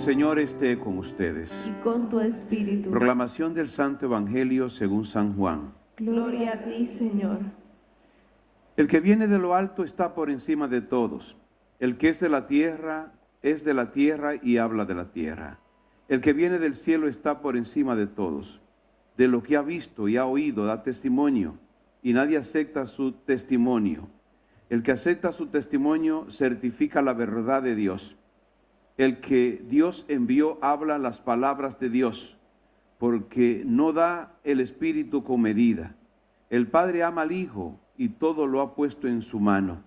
Señor esté con ustedes. y con tu espíritu. Proclamación del Santo Evangelio según San Juan. Gloria a ti, Señor. El que viene de lo alto está por encima de todos. El que es de la tierra y habla de la tierra. El que viene del cielo está por encima de todos. De lo que ha visto y ha oído da testimonio, y nadie acepta su testimonio. El que acepta su testimonio certifica la verdad de Dios. El que Dios envió habla las palabras de Dios, porque no da el Espíritu con medida. El Padre ama al Hijo y todo lo ha puesto en su mano.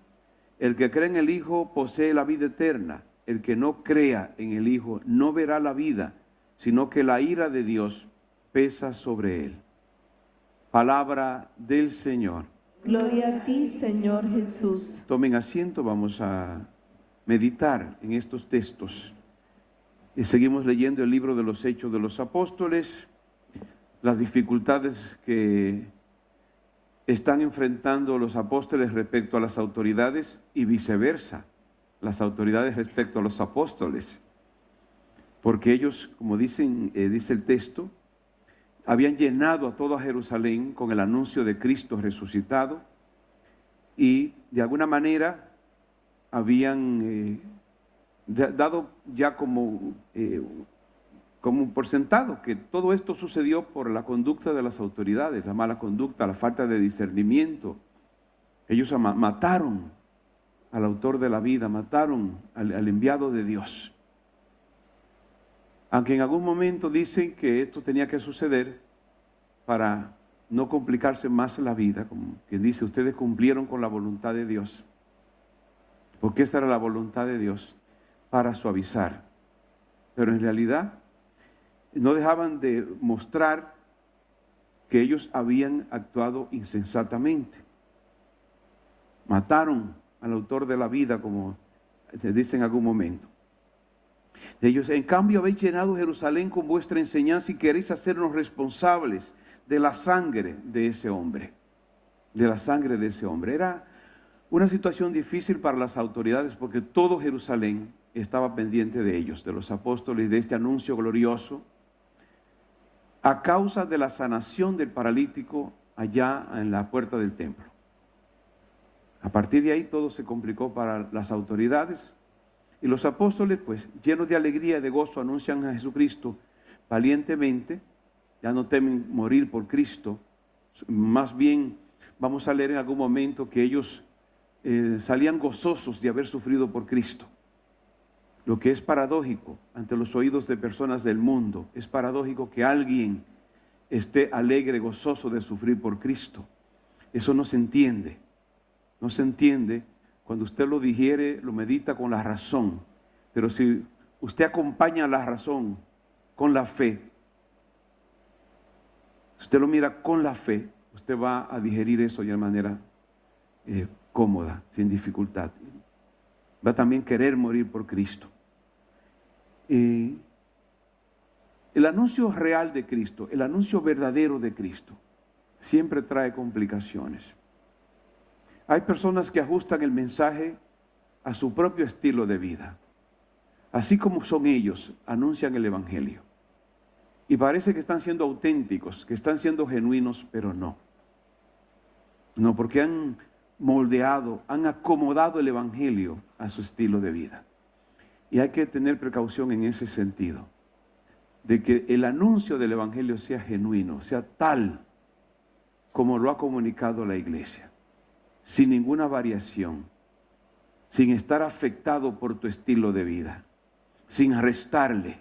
El que cree en el Hijo posee la vida eterna. El que no crea en el Hijo no verá la vida, sino que la ira de Dios pesa sobre él. Palabra del Señor. Gloria a ti, Señor Jesús. Tomen asiento, vamos a meditar en estos textos. Y seguimos leyendo el libro de los Hechos de los Apóstoles, las dificultades que están enfrentando los apóstoles respecto a las autoridades y viceversa, las autoridades respecto a los apóstoles. Porque ellos, como dice el texto, habían llenado a toda Jerusalén con el anuncio de Cristo resucitado y de alguna manera habían dado ya como por sentado que todo esto sucedió por la conducta de las autoridades, la mala conducta, la falta de discernimiento. Ellos mataron al autor de la vida, mataron al enviado de Dios. Aunque en algún momento dicen que esto tenía que suceder para no complicarse más la vida, como quien dice, ustedes cumplieron con la voluntad de Dios. Porque esa era la voluntad de Dios, para suavizar. Pero en realidad no dejaban de mostrar que ellos habían actuado insensatamente. Mataron al autor de la vida, como se dice en algún momento. Ellos, en cambio, habéis llenado Jerusalén con vuestra enseñanza y queréis hacernos responsables de la sangre de ese hombre. De la sangre de ese hombre. Era una situación difícil para las autoridades porque todo Jerusalén estaba pendiente de ellos, de los apóstoles, de este anuncio glorioso, a causa de la sanación del paralítico allá en la puerta del templo. A partir de ahí todo se complicó para las autoridades y los apóstoles, pues llenos de alegría y de gozo, anuncian a Jesucristo valientemente. Ya no temen morir por Cristo. Más bien vamos a leer en algún momento que ellos salían gozosos de haber sufrido por Cristo. Lo que es paradójico ante los oídos de personas del mundo. Es paradójico que alguien esté alegre, gozoso de sufrir por Cristo. Eso no se entiende. No se entiende cuando usted lo digiere, lo medita con la razón. Pero si usted acompaña la razón con la fe, usted lo mira con la fe, usted va a digerir eso de manera cómoda, sin dificultad. Va a también querer morir por Cristo. El anuncio real de Cristo, el anuncio verdadero de Cristo, siempre trae complicaciones. Hay personas que ajustan el mensaje a su propio estilo de vida. Así como son ellos, anuncian el Evangelio. Y parece que están siendo auténticos, que están siendo genuinos, pero no. No, porque han moldeado, han acomodado el Evangelio a su estilo de vida. Y hay que tener precaución en ese sentido, de que el anuncio del Evangelio sea genuino, sea tal como lo ha comunicado la iglesia, sin ninguna variación, sin estar afectado por tu estilo de vida, sin restarle,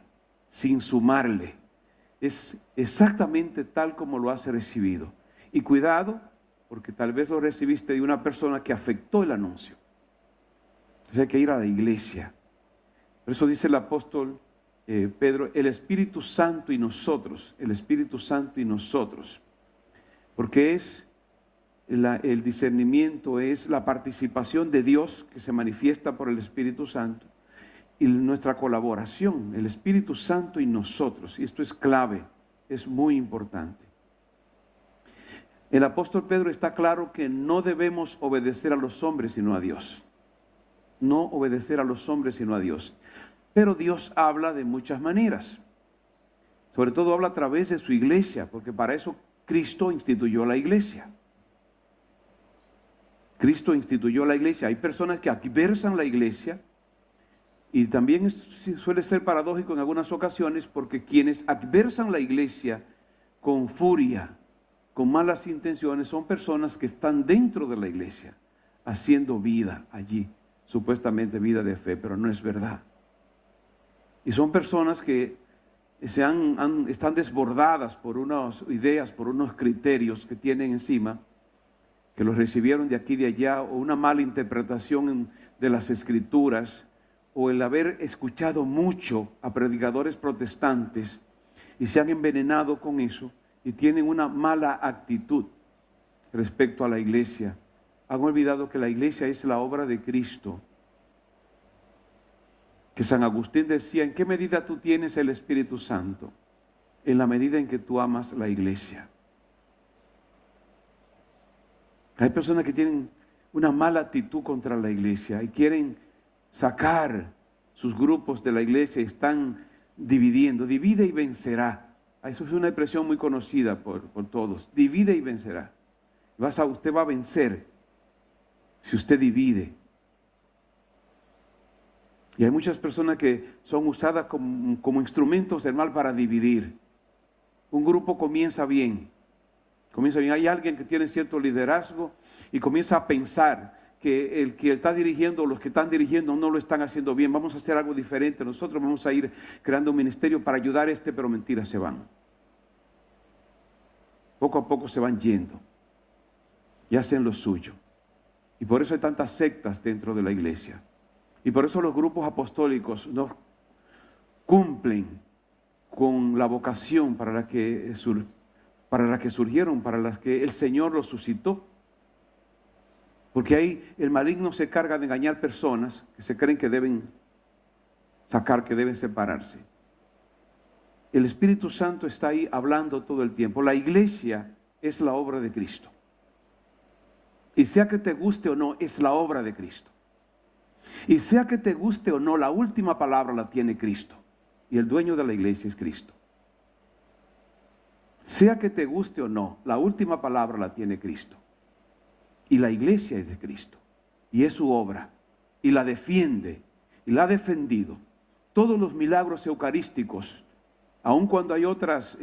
sin sumarle. Es exactamente tal como lo has recibido. Y cuidado, porque tal vez lo recibiste de una persona que afectó el anuncio. Entonces hay que ir a la iglesia. Por eso dice el apóstol Pedro, el Espíritu Santo y nosotros, el Espíritu Santo y nosotros. Porque es el discernimiento, es la participación de Dios que se manifiesta por el Espíritu Santo y nuestra colaboración, el Espíritu Santo y nosotros. Y esto es clave, es muy importante. El apóstol Pedro está claro que no debemos obedecer a los hombres sino a Dios. No obedecer a los hombres sino a Dios. Pero Dios habla de muchas maneras. Sobre todo habla a través de su iglesia, porque para eso Cristo instituyó la iglesia. Cristo instituyó la iglesia. Hay personas que adversan la iglesia y también suele ser paradójico en algunas ocasiones porque quienes adversan la iglesia con furia, con malas intenciones, son personas que están dentro de la iglesia, haciendo vida allí, supuestamente vida de fe, pero no es verdad. Y son personas que están desbordadas por unas ideas, por unos criterios que tienen encima, que los recibieron de aquí y de allá, o una mala interpretación de las escrituras, o el haber escuchado mucho a predicadores protestantes y se han envenenado con eso y tienen una mala actitud respecto a la iglesia. Han olvidado que la iglesia es la obra de Cristo. Que San Agustín decía, ¿en qué medida tú tienes el Espíritu Santo? En la medida en que tú amas la iglesia. Hay personas que tienen una mala actitud contra la iglesia y quieren sacar sus grupos de la iglesia y están dividiendo. Divide y vencerá. Eso es una expresión muy conocida por todos. Divide y vencerá. Usted va a vencer si usted divide. Y hay muchas personas que son usadas como instrumentos del mal para dividir. Un grupo comienza bien. Hay alguien que tiene cierto liderazgo y comienza a pensar que el que está dirigiendo, los que están dirigiendo no lo están haciendo bien. Vamos a hacer algo diferente. Nosotros vamos a ir creando un ministerio para ayudar a pero mentira, se van. Poco a poco se van yendo y hacen lo suyo. Y por eso hay tantas sectas dentro de la iglesia. Y por eso los grupos apostólicos no cumplen con la vocación para la que surgieron, para las que el Señor los suscitó. Porque ahí el maligno se carga de engañar personas que se creen que deben sacar, que deben separarse. El Espíritu Santo está ahí hablando todo el tiempo. La iglesia es la obra de Cristo. Y sea que te guste o no, es la obra de Cristo. Y sea que te guste o no, la última palabra la tiene Cristo. Y el dueño de la iglesia es Cristo. Sea que te guste o no, la última palabra la tiene Cristo. Y la iglesia es de Cristo. Y es su obra. Y la defiende. Y la ha defendido. Todos los milagros eucarísticos, aun cuando hay otras,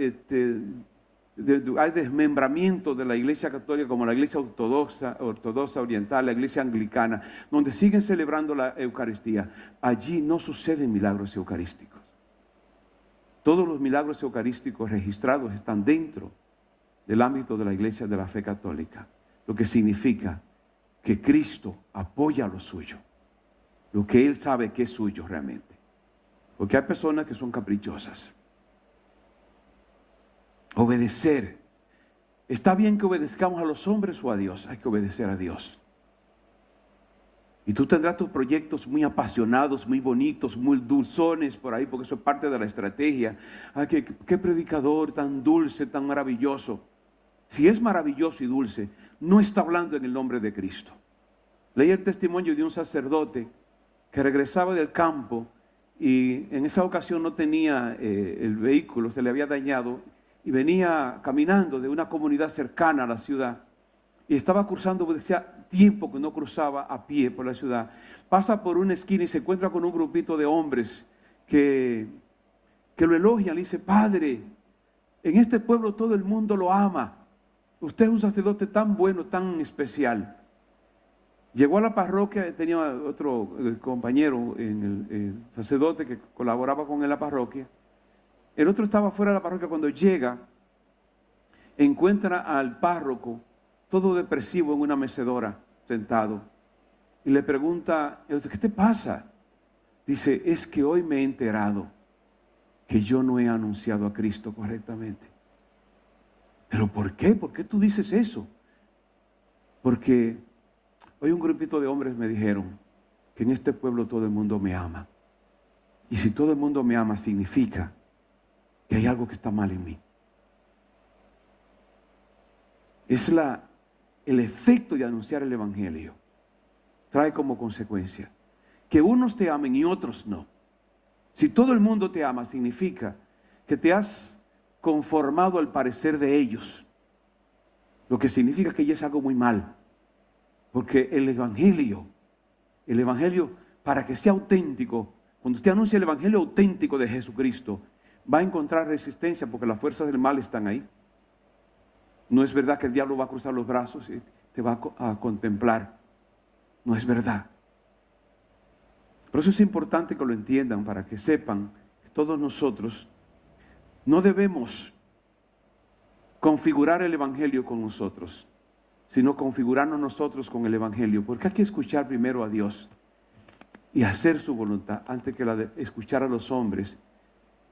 hay desmembramiento de la iglesia católica como la iglesia ortodoxa oriental, la iglesia anglicana, donde siguen celebrando la Eucaristía. Allí no suceden milagros eucarísticos. Todos los milagros eucarísticos registrados están dentro del ámbito de la iglesia de la fe católica, lo que significa que Cristo apoya lo suyo, lo que Él sabe que es suyo realmente. Porque hay personas que son caprichosas. Obedecer. Está bien que obedezcamos a los hombres o a Dios, hay que obedecer a Dios. Y tú tendrás tus proyectos muy apasionados, muy bonitos, muy dulzones por ahí, porque eso es parte de la estrategia. Ay, qué predicador tan dulce, tan maravilloso. Si es maravilloso y dulce, no está hablando en el nombre de Cristo. Leí el testimonio de un sacerdote que regresaba del campo y en esa ocasión no tenía el vehículo, se le había dañado y venía caminando de una comunidad cercana a la ciudad. Y estaba cruzando, decía tiempo que no cruzaba a pie por la ciudad. Pasa por una esquina y se encuentra con un grupito de hombres que lo elogian. Le dice: Padre, en este pueblo todo el mundo lo ama. Usted es un sacerdote tan bueno, tan especial. Llegó a la parroquia, tenía otro compañero, el sacerdote que colaboraba con él en la parroquia. El otro estaba fuera de la parroquia. Cuando llega, encuentra al párroco todo depresivo en una mecedora, sentado. Y le pregunta: ¿qué te pasa? Dice: es que hoy me he enterado que yo no he anunciado a Cristo correctamente. ¿Pero por qué? ¿Por qué tú dices eso? Porque hoy un grupito de hombres me dijeron que en este pueblo todo el mundo me ama. Y si todo el mundo me ama, significa que hay algo que está mal en mí. Es el efecto de anunciar el Evangelio. Trae como consecuencia que unos te amen y otros no. Si todo el mundo te ama, significa que te has conformado al parecer de ellos, lo que significa que ya es algo muy mal, porque el Evangelio, para que sea auténtico, cuando usted anuncia el Evangelio auténtico de Jesucristo, va a encontrar resistencia porque las fuerzas del mal están ahí. No es verdad que el diablo va a cruzar los brazos y te va a contemplar. No es verdad. Por eso es importante que lo entiendan, para que sepan que todos nosotros no debemos configurar el Evangelio con nosotros, sino configurarnos nosotros con el Evangelio, porque hay que escuchar primero a Dios y hacer su voluntad antes que la de escuchar a los hombres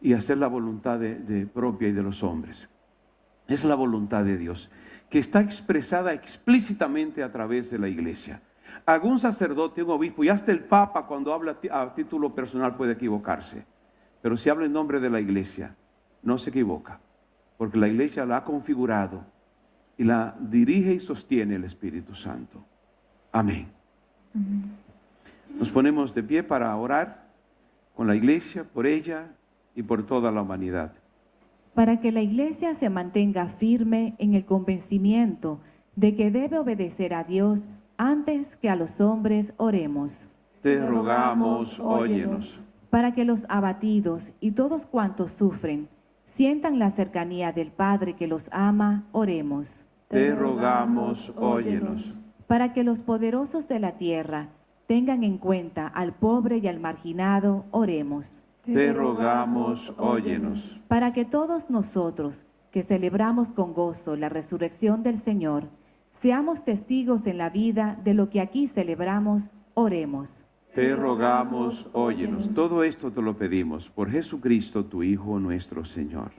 y hacer la voluntad propia y de los hombres. Es la voluntad de Dios, que está expresada explícitamente a través de la iglesia. Algún sacerdote, un obispo y hasta el Papa, cuando habla a título personal, puede equivocarse, pero si habla en nombre de la iglesia, no se equivoca, porque la iglesia la ha configurado y la dirige y sostiene el Espíritu Santo. Amén. Nos ponemos de pie para orar con la iglesia, por ella y por toda la humanidad. Para que la iglesia se mantenga firme en el convencimiento de que debe obedecer a Dios antes que a los hombres, oremos. Te rogamos, óyenos. Para que los abatidos y todos cuantos sufren sientan la cercanía del Padre que los ama, oremos. Te rogamos, óyenos. Para que los poderosos de la tierra tengan en cuenta al pobre y al marginado, oremos. Te rogamos, óyenos. Para que todos nosotros, que celebramos con gozo la resurrección del Señor, seamos testigos en la vida de lo que aquí celebramos, oremos. Te rogamos, óyenos. Todo esto te lo pedimos por Jesucristo, tu Hijo nuestro Señor.